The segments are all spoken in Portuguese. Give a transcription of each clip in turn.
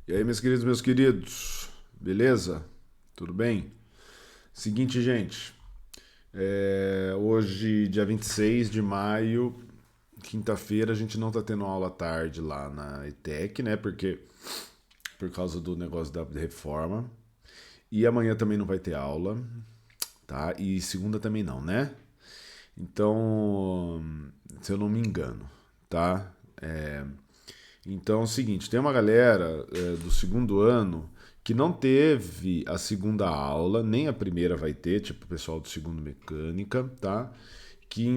E aí, meus queridos, beleza? Tudo bem? Seguinte, gente, hoje, dia 26 de maio, quinta-feira, a gente não tá tendo aula à tarde lá na ETEC, né? Porque por causa do negócio da reforma. E amanhã também não vai ter aula, tá? E segunda também não, né? Então, se eu não me engano, tá? Então é o seguinte, tem uma galera do segundo ano que não teve a segunda aula, nem a primeira vai ter, tipo o pessoal do segundo mecânica, tá? Que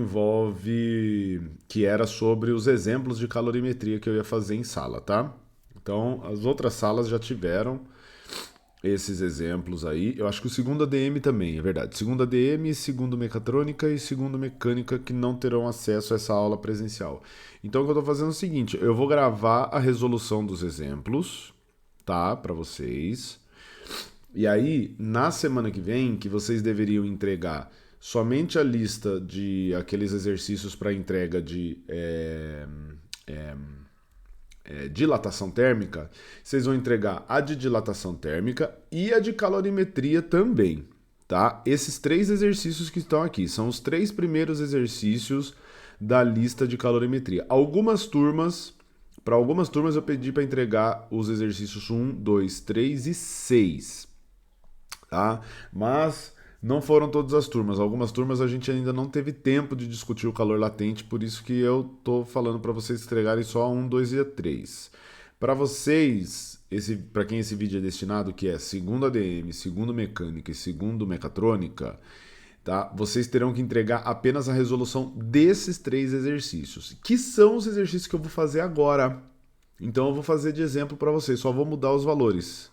era sobre os exemplos de calorimetria que eu ia fazer em sala, tá? Então as outras salas já tiveram esses exemplos aí. Eu acho que o segundo ADM também, é verdade. Segundo ADM, segundo mecatrônica e segundo mecânica que não terão acesso a essa aula presencial. Então o que eu estou fazendo é o seguinte, eu vou gravar a resolução dos exemplos, tá, para vocês. E aí, na semana que vem, que vocês deveriam entregar somente a lista de aqueles exercícios para entrega de dilatação térmica, vocês vão entregar a de dilatação térmica e a de calorimetria também, tá? Esses três exercícios que estão aqui são os três primeiros exercícios da lista de calorimetria. Para algumas turmas eu pedi para entregar os exercícios um, 2, 3 e 6, tá? Mas não foram todas as turmas. Algumas turmas a gente ainda não teve tempo de discutir o calor latente, por isso que eu tô falando para vocês entregarem só a 1, 2 e a 3. Para vocês, para quem esse vídeo é destinado, que é segundo ADM, segundo mecânica e segundo mecatrônica, tá? Vocês terão que entregar apenas a resolução desses três exercícios, que são os exercícios que eu vou fazer agora. Então eu vou fazer de exemplo para vocês, só vou mudar os valores,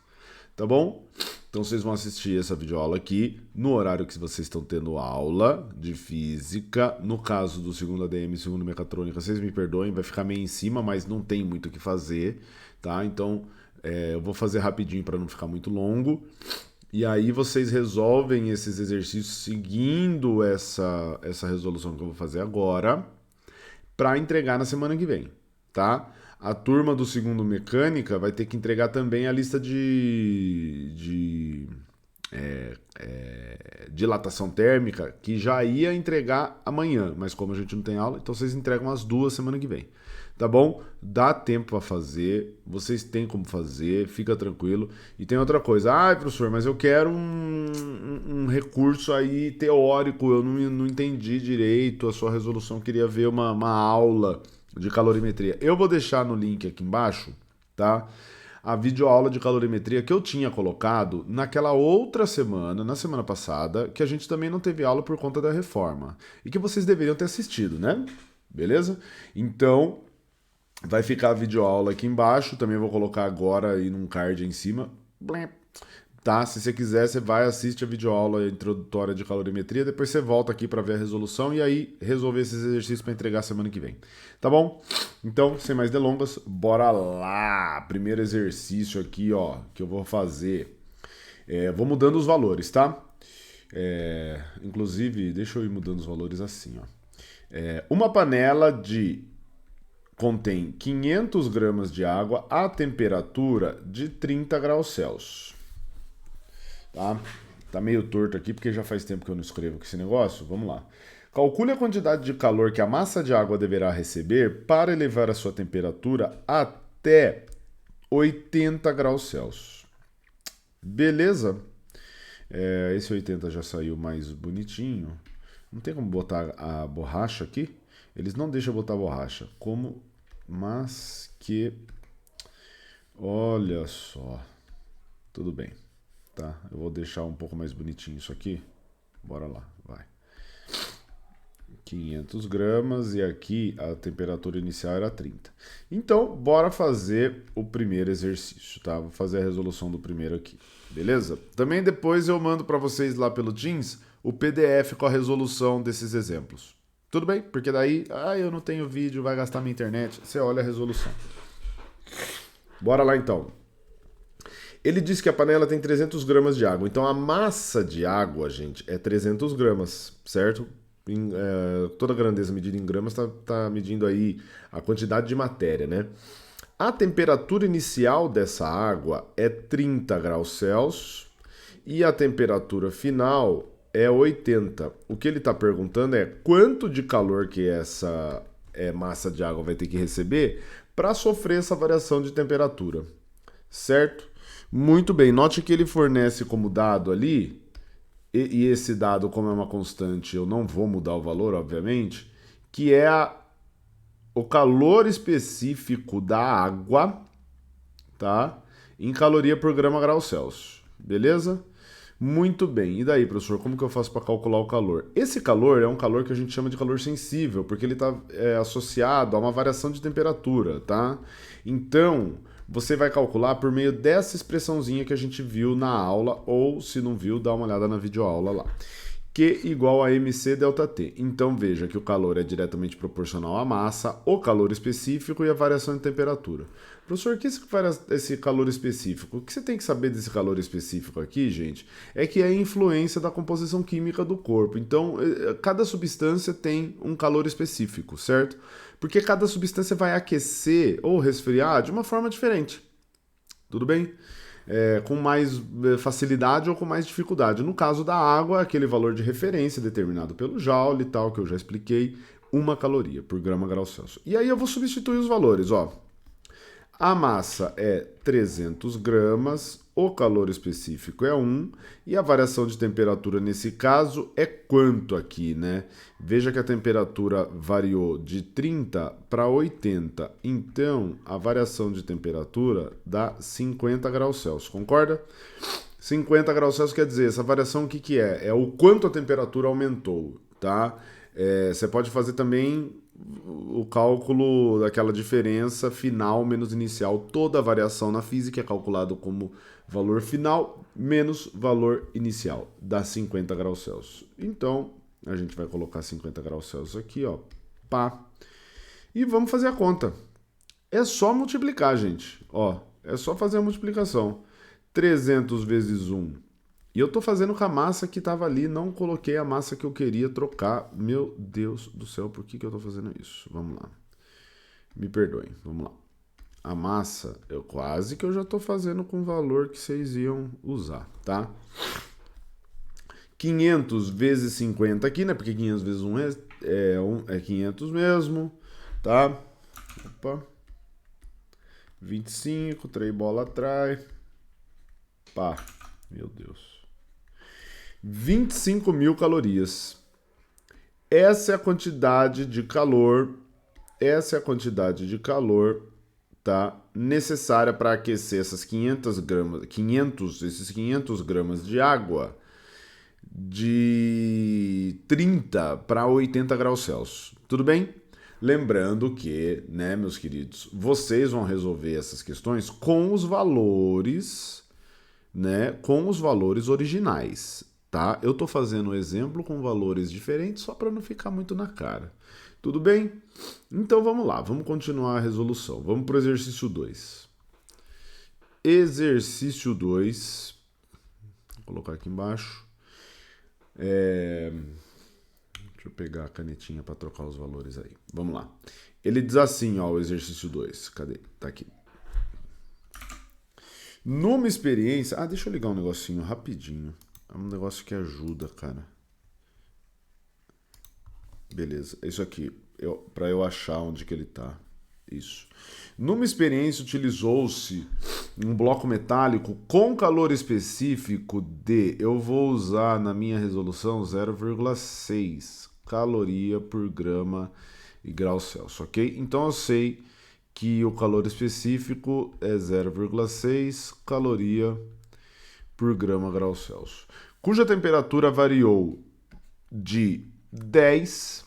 tá bom? Então vocês vão assistir essa videoaula aqui no horário que vocês estão tendo aula de física. No caso do segundo ADM e segundo mecatrônica, vocês me perdoem, vai ficar meio em cima, mas não tem muito o que fazer, tá? Então eu vou fazer rapidinho para não ficar muito longo. E aí vocês resolvem esses exercícios seguindo essa resolução que eu vou fazer agora para entregar na semana que vem, tá? A turma do segundo mecânica vai ter que entregar também a lista de dilatação térmica, que já ia entregar amanhã, mas como a gente não tem aula, então vocês entregam as duas semana que vem. Tá bom? Dá tempo para fazer, vocês têm como fazer, fica tranquilo. E tem outra coisa, professor, mas eu quero um recurso aí teórico, eu não entendi direito a sua resolução, queria ver uma aula de calorimetria. Eu vou deixar no link aqui embaixo, tá? A videoaula de calorimetria que eu tinha colocado naquela outra semana, na semana passada, que a gente também não teve aula por conta da reforma. E que vocês deveriam ter assistido, né? Beleza? Então, vai ficar a videoaula aqui embaixo. Também vou colocar agora aí num card em cima. Tá? Se você quiser, você vai, assiste a videoaula introdutória de calorimetria, depois você volta aqui para ver a resolução e aí resolver esses exercícios para entregar semana que vem. Tá bom? Então, sem mais delongas, bora lá! Primeiro exercício aqui, ó, que eu vou fazer. Vou mudando os valores, tá? Inclusive, deixa eu ir mudando os valores assim, ó. Uma panela contém 500 gramas de água a temperatura de 30 graus Celsius. Tá? Tá meio torto aqui porque já faz tempo que eu não escrevo com esse negócio. Vamos lá. Calcule a quantidade de calor que a massa de água deverá receber para elevar a sua temperatura até 80 graus Celsius. Beleza? Esse 80 já saiu mais bonitinho. Não tem como botar a borracha aqui? Eles não deixam botar borracha. Mas que... Olha só. Tudo bem. Tá? Eu vou deixar um pouco mais bonitinho isso aqui. Bora lá, vai. 500 gramas e aqui a temperatura inicial era 30. Então, bora fazer o primeiro exercício, tá? Vou fazer a resolução do primeiro aqui, beleza? Também depois eu mando para vocês lá pelo Teams o PDF com a resolução desses exemplos. Tudo bem? Porque daí, eu não tenho vídeo, vai gastar minha internet. Você olha a resolução. Bora lá então. Ele diz que a panela tem 300 gramas de água. Então a massa de água, gente, é 300 gramas, certo? Toda grandeza medida em gramas está medindo aí a quantidade de matéria, né? A temperatura inicial dessa água é 30 graus Celsius e a temperatura final é 80. O que ele está perguntando é quanto de calor que essa massa de água vai ter que receber para sofrer essa variação de temperatura, certo? Muito bem, note que ele fornece como dado ali, e esse dado, como é uma constante, eu não vou mudar o valor, obviamente, que é o calor específico da água, tá? Em caloria por grama grau Celsius, beleza? Muito bem. E daí, professor, como que eu faço para calcular o calor? Esse calor é um calor que a gente chama de calor sensível, porque ele está associado a uma variação de temperatura, tá? Então, você vai calcular por meio dessa expressãozinha que a gente viu na aula, ou se não viu, dá uma olhada na videoaula lá. Q igual a mc delta T. Então veja que o calor é diretamente proporcional à massa, o calor específico e a variação de temperatura. Professor, o que é esse calor específico? O que você tem que saber desse calor específico aqui, gente, é que é a influência da composição química do corpo. Então, cada substância tem um calor específico, certo? Porque cada substância vai aquecer ou resfriar de uma forma diferente. Tudo bem? Com mais facilidade ou com mais dificuldade. No caso da água, aquele valor de referência determinado pelo Joule e tal, que eu já expliquei, 1 caloria por grama grau Celsius. E aí eu vou substituir os valores, ó. A massa é 300 gramas, o calor específico é 1 e a variação de temperatura nesse caso é quanto aqui, né? Veja que a temperatura variou de 30 para 80, então a variação de temperatura dá 50 graus Celsius, concorda? 50 graus Celsius quer dizer, essa variação o que que é? É o quanto a temperatura aumentou, tá? Você pode fazer também o cálculo daquela diferença final menos inicial. Toda a variação na física é calculado como valor final menos valor inicial, dá 50 graus Celsius. Então, a gente vai colocar 50 graus Celsius aqui, ó, pá. E vamos fazer a conta. É só multiplicar, gente, ó, é só fazer a multiplicação. 300 vezes 1. E eu tô fazendo com a massa que tava ali, não coloquei a massa que eu queria trocar. Meu Deus do céu, por que eu tô fazendo isso? Vamos lá. Me perdoem, vamos lá. A massa, eu já tô fazendo com o valor que vocês iam usar, tá? 500 vezes 50 aqui, né? Porque 500 vezes 1 é 500 mesmo, tá? Opa. 25, 3 bola atrás. Pá, meu Deus. 25 mil calorias. Essa é a quantidade de calor, tá, necessária para aquecer essas 500 gramas de água de 30 para 80 graus Celsius. Tudo bem? Lembrando que, né, meus queridos, vocês vão resolver essas questões com os valores, né, com os valores originais. Tá? Eu estou fazendo um exemplo com valores diferentes só para não ficar muito na cara. Tudo bem? Então vamos lá, vamos continuar a resolução. Vamos para o exercício 2. Exercício 2. Vou colocar aqui embaixo. Deixa eu pegar a canetinha para trocar os valores aí. Vamos lá. Ele diz assim, ó, o exercício 2. Cadê? Tá aqui. Numa experiência... deixa eu ligar um negocinho rapidinho. É um negócio que ajuda, cara. Beleza, isso aqui, para eu achar onde que ele tá. Isso. Numa experiência utilizou-se um bloco metálico com calor específico de, eu vou usar na minha resolução 0,6 caloria por grama e grau Celsius, ok? Então eu sei que o calor específico é 0,6 caloria por grama grau Celsius, cuja temperatura variou de 10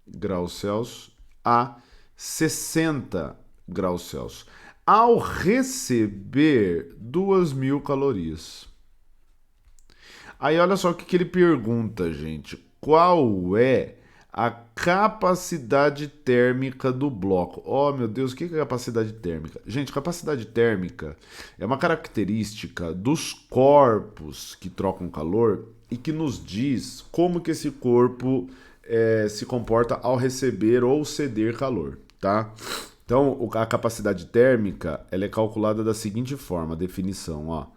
graus Celsius a 60 graus Celsius, ao receber 2.000 calorias. Aí olha só o que ele pergunta, gente. Qual é a capacidade térmica do bloco? Oh, meu Deus, o que é capacidade térmica? Gente, capacidade térmica é uma característica dos corpos que trocam calor e que nos diz como que esse corpo se comporta ao receber ou ceder calor, tá? Então, a capacidade térmica ela é calculada da seguinte forma, a definição, ó.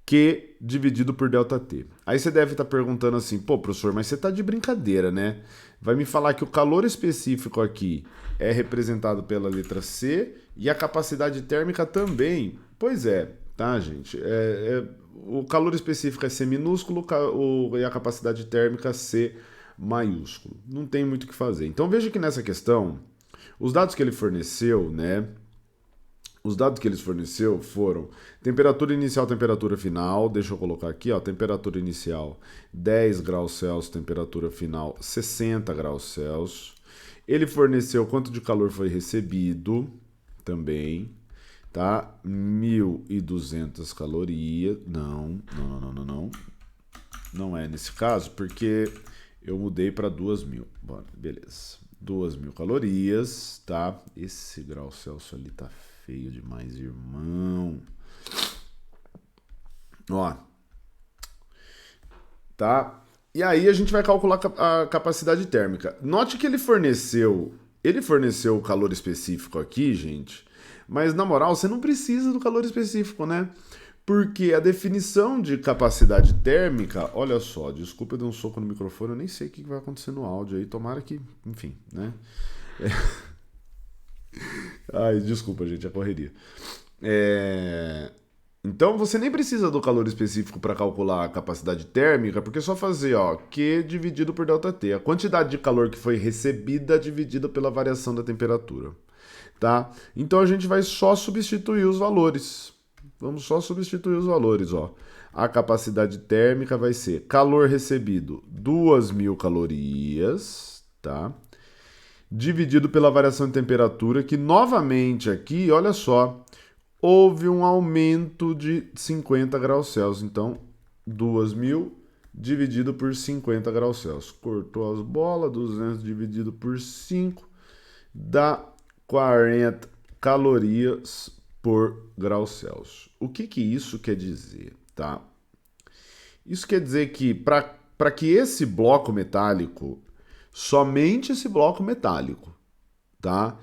Q dividido por ΔT. Aí você deve estar perguntando assim, pô, professor, mas você está de brincadeira, né? Vai me falar que o calor específico aqui é representado pela letra C e a capacidade térmica também. Pois é, tá, gente? O calor específico é C minúsculo e a capacidade térmica C maiúsculo. Não tem muito o que fazer. Então veja que nessa questão, os dados que ele forneceu, né? Os dados que eles forneceu foram temperatura inicial, temperatura final, deixa eu colocar aqui, ó, temperatura inicial 10 graus Celsius, temperatura final 60 graus Celsius. Ele forneceu quanto de calor foi recebido também, tá? 1.200 calorias. Não. Não é nesse caso, porque eu mudei para 2.000. Bom, beleza. 2.000 calorias, tá? Esse grau Celsius ali tá feio demais, irmão. Ó. Tá? E aí a gente vai calcular a capacidade térmica. Note que ele forneceu o calor específico aqui, gente. Mas na moral, você não precisa do calor específico, né? Porque a definição de capacidade térmica, olha só, desculpa, eu dei um soco no microfone, eu nem sei o que vai acontecer no áudio aí, tomara que, enfim, né? Ai, desculpa, gente, a correria. Então você nem precisa do calor específico para calcular a capacidade térmica, porque é só fazer, ó, Q dividido por ΔT, a quantidade de calor que foi recebida dividida pela variação da temperatura, tá? Então a gente vai só substituir os valores. Vamos só substituir os valores, ó. A capacidade térmica vai ser calor recebido 2.000 calorias, tá? Dividido pela variação de temperatura, que novamente aqui, olha só, houve um aumento de 50 graus Celsius. Então, 2.000 dividido por 50 graus Celsius. Cortou as bolas, 200 dividido por 5 dá 40 calorias por grau Celsius. O que isso quer dizer, tá? Isso quer dizer que para que esse bloco metálico, somente esse bloco metálico, tá,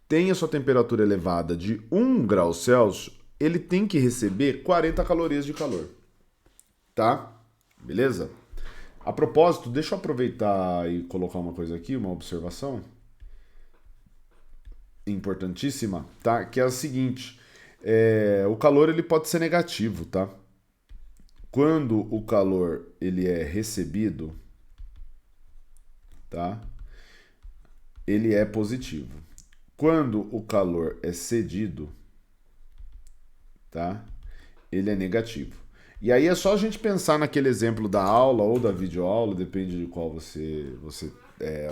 tenha sua temperatura elevada de 1 grau Celsius, ele tem que receber 40 calorias de calor, tá? Beleza? A propósito, deixa eu aproveitar e colocar uma coisa aqui, uma observação importantíssima, tá? Que é a seguinte, o calor ele pode ser negativo, tá? Quando o calor ele é recebido, tá? Ele é positivo. Quando o calor é cedido, tá? Ele é negativo. E aí é só a gente pensar naquele exemplo da aula ou da videoaula, depende de qual você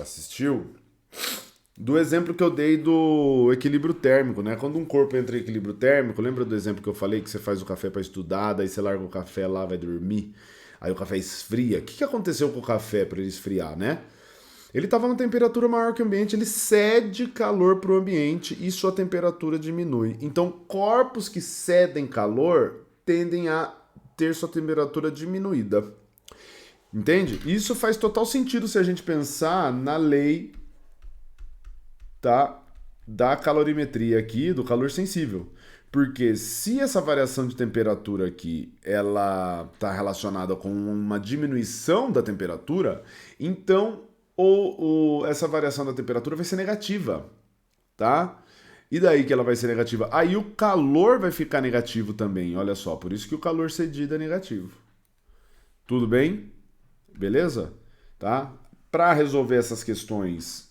assistiu, do exemplo que eu dei do equilíbrio térmico, né? Quando um corpo entra em equilíbrio térmico, lembra do exemplo que eu falei que você faz o café para estudar, daí você larga o café lá, vai dormir, aí o café esfria. O que aconteceu com o café para ele esfriar, né? Ele estava numa temperatura maior que o ambiente, ele cede calor para o ambiente e sua temperatura diminui. Então, corpos que cedem calor tendem a ter sua temperatura diminuída. Entende? Isso faz total sentido se a gente pensar na lei, tá, da calorimetria aqui, do calor sensível. Porque se essa variação de temperatura aqui ela está relacionada com uma diminuição da temperatura, então essa variação da temperatura vai ser negativa, tá? E daí que ela vai ser negativa? Aí o calor vai ficar negativo também, olha só. Por isso que o calor cedido é negativo. Tudo bem? Beleza? Tá? Para resolver essas questões,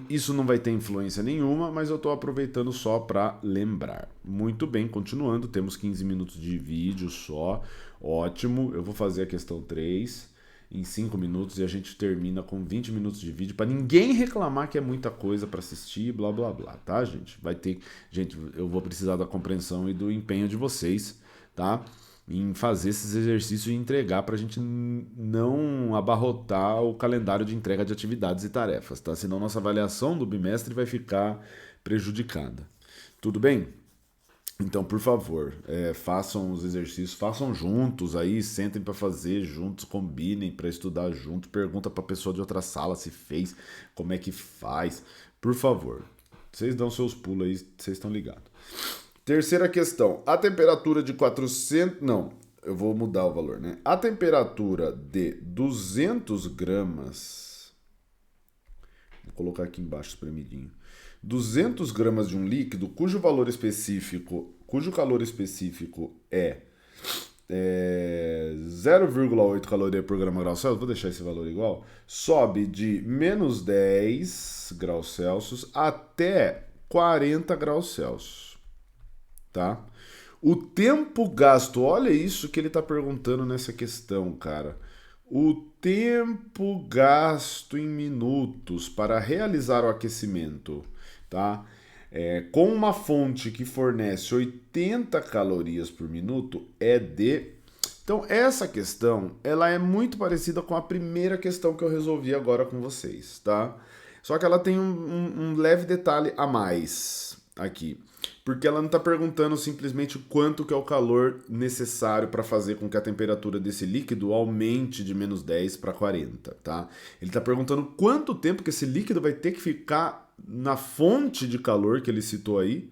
isso não vai ter influência nenhuma, mas eu estou aproveitando só para lembrar. Muito bem, continuando, temos 15 minutos de vídeo só. Ótimo, eu vou fazer a questão 3 em 5 minutos e a gente termina com 20 minutos de vídeo para ninguém reclamar que é muita coisa para assistir, blá blá blá, tá, gente? Gente, eu vou precisar da compreensão e do empenho de vocês, tá? Em fazer esses exercícios e entregar para a gente não abarrotar o calendário de entrega de atividades e tarefas, tá? Senão nossa avaliação do bimestre vai ficar prejudicada. Tudo bem? Então, por favor, façam os exercícios, façam juntos aí, sentem para fazer juntos, combinem para estudar juntos, pergunta para a pessoa de outra sala se fez, como é que faz, por favor, Vocês dão seus pulos aí, vocês estão ligados. Terceira questão. A temperatura de 400... Não, eu vou mudar o valor, né? A temperatura de 200 gramas... Vou colocar aqui embaixo espremidinho. 200 gramas de um líquido cujo calor específico é 0,8 caloria por grama grau Celsius, vou deixar esse valor igual, sobe de menos 10 graus Celsius até 40 graus Celsius, tá? O tempo gasto, olha isso que ele está perguntando nessa questão, cara. O tempo gasto em minutos para realizar o aquecimento, tá? Com uma fonte que fornece 80 calorias por minuto é de... Então, essa questão, ela é muito parecida com a primeira questão que eu resolvi agora com vocês, tá? Só que ela tem um leve detalhe a mais aqui. Porque ela não está perguntando simplesmente o quanto que é o calor necessário para fazer com que a temperatura desse líquido aumente de menos 10 para 40, tá? Ele está perguntando quanto tempo que esse líquido vai ter que ficar na fonte de calor que ele citou aí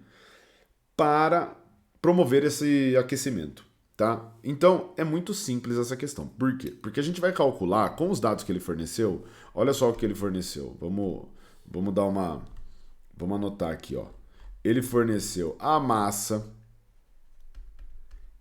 para promover esse aquecimento, tá? Então, é muito simples essa questão. Por quê? Porque a gente vai calcular com os dados que ele forneceu. Olha só o que ele forneceu. Vamos dar uma... Vamos anotar aqui, ó. Ele forneceu a massa,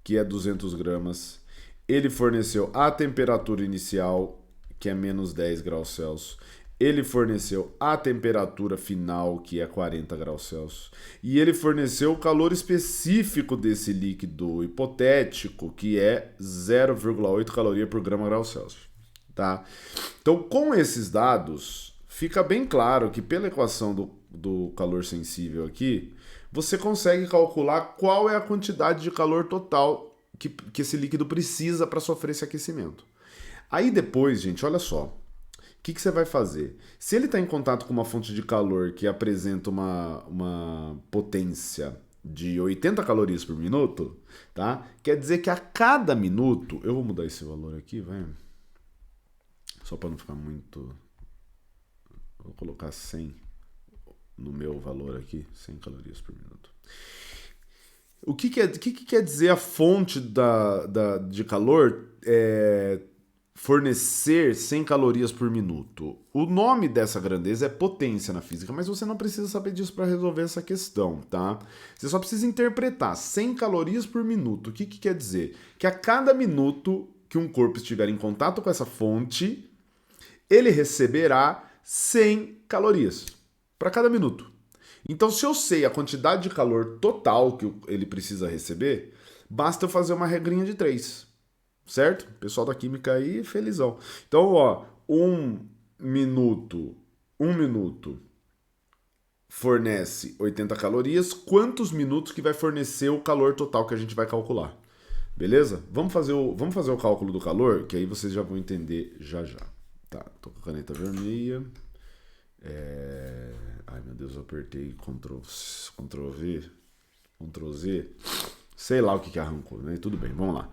que é 200 gramas. Ele forneceu a temperatura inicial, que é menos 10 graus Celsius. Ele forneceu a temperatura final, que é 40 graus Celsius. E ele forneceu o calor específico desse líquido hipotético, que é 0,8 caloria por grama grau Celsius. Tá? Então, com esses dados, fica bem claro que pela equação do calor sensível aqui, você consegue calcular qual é a quantidade de calor total que esse líquido precisa para sofrer esse aquecimento. Aí depois, gente, olha só. O que você vai fazer? Se ele está em contato com uma fonte de calor que apresenta uma potência de 80 calorias por minuto, tá? Quer dizer que a cada minuto... Eu vou mudar esse valor aqui, vai. Só para não ficar muito... Vou colocar 100 no meu valor aqui, 100 calorias por minuto. O que quer dizer a fonte de calor fornecer 100 calorias por minuto? O nome dessa grandeza é potência na física, mas você não precisa saber disso para resolver essa questão, tá? Você só precisa interpretar 100 calorias por minuto. O que quer dizer? Que a cada minuto que um corpo estiver em contato com essa fonte, ele receberá 100 calorias para cada minuto. Então, se eu sei a quantidade de calor total que ele precisa receber, basta eu fazer uma regrinha de 3, certo? Pessoal da química aí, felizão. Então, ó, um minuto fornece 80 calorias. Quantos minutos que vai fornecer o calor total que a gente vai calcular? Beleza? Vamos fazer o cálculo do calor, que aí vocês já vão entender já. Tá, tô com a caneta vermelha. Ai, meu Deus, eu apertei Ctrl V, Ctrl Z. Sei lá o que arrancou, né? Tudo bem, vamos lá.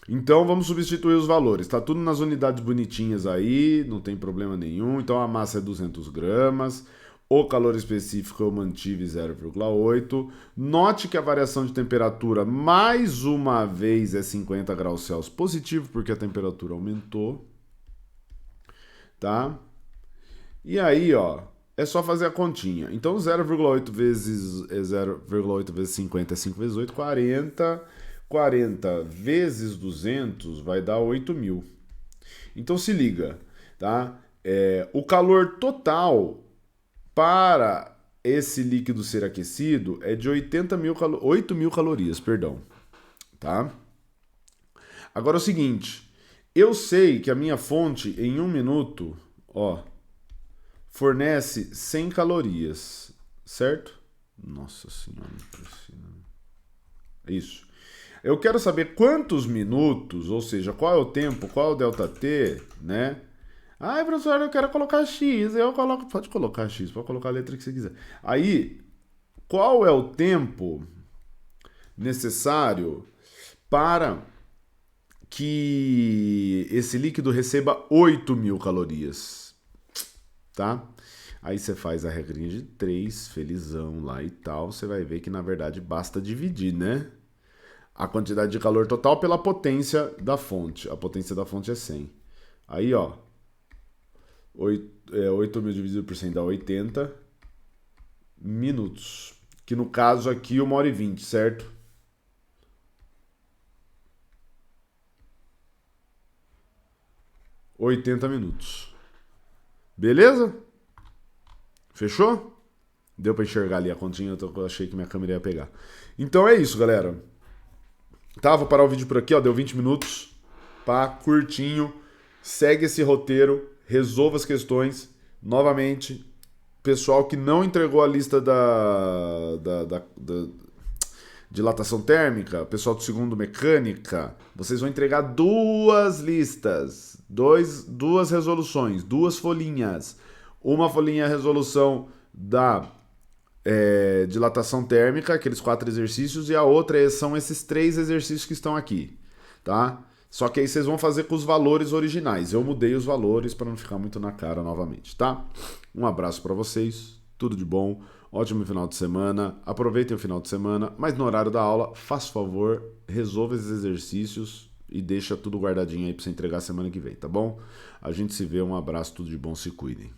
Então, vamos substituir os valores. Tá tudo nas unidades bonitinhas aí, não tem problema nenhum. Então, a massa é 200 gramas. O calor específico eu mantive 0,8. Note que a variação de temperatura, mais uma vez, é 50 graus Celsius positivo, porque a temperatura aumentou. Tá? E aí, ó, é só fazer a continha. Então, 0,8 vezes 50 é 5 vezes 8, 40. 40 vezes 200 vai dar 8.000. Então, se liga, tá? O calor total para esse líquido ser aquecido é de 8.000 calorias, perdão, tá? Agora é o seguinte, eu sei que a minha fonte em 1 minuto, ó, fornece 100 calorias, certo? Nossa senhora, isso. Eu quero saber quantos minutos, ou seja, qual é o tempo, qual é o ΔT, né? Ai, professor, eu quero colocar X. Eu coloco, pode colocar X, pode colocar a letra que você quiser. Aí, qual é o tempo necessário para que esse líquido receba 8.000 calorias? Tá? Aí você faz a regrinha de 3, felizão lá e tal, você vai ver que na verdade basta dividir, né? A quantidade de calor total pela potência da fonte. A potência da fonte é 100. Aí, ó, 8.000 dividido por 100 dá 80 minutos. Que no caso aqui, 1h20, certo? $80. Beleza? Fechou? Deu pra enxergar ali a continha, eu achei que minha câmera ia pegar. Então é isso, galera. Tá, vou parar o vídeo por aqui, ó, deu 20 minutos. Pá, curtinho. Segue esse roteiro, resolva as questões. Novamente, pessoal que não entregou a lista da dilatação térmica, pessoal do segundo mecânica, vocês vão entregar 2 listas, duas resoluções, 2 folhinhas. Uma folhinha é a resolução da dilatação térmica, aqueles 4 exercícios, e a outra são esses 3 exercícios que estão aqui, tá? Só que aí vocês vão fazer com os valores originais. Eu mudei os valores para não ficar muito na cara novamente, tá? Um abraço para vocês, tudo de bom, ótimo final de semana, aproveitem o final de semana, mas no horário da aula, faça favor, resolva esses exercícios e deixa tudo guardadinho aí para você entregar semana que vem, tá bom? A gente se vê, um abraço, tudo de bom, se cuidem.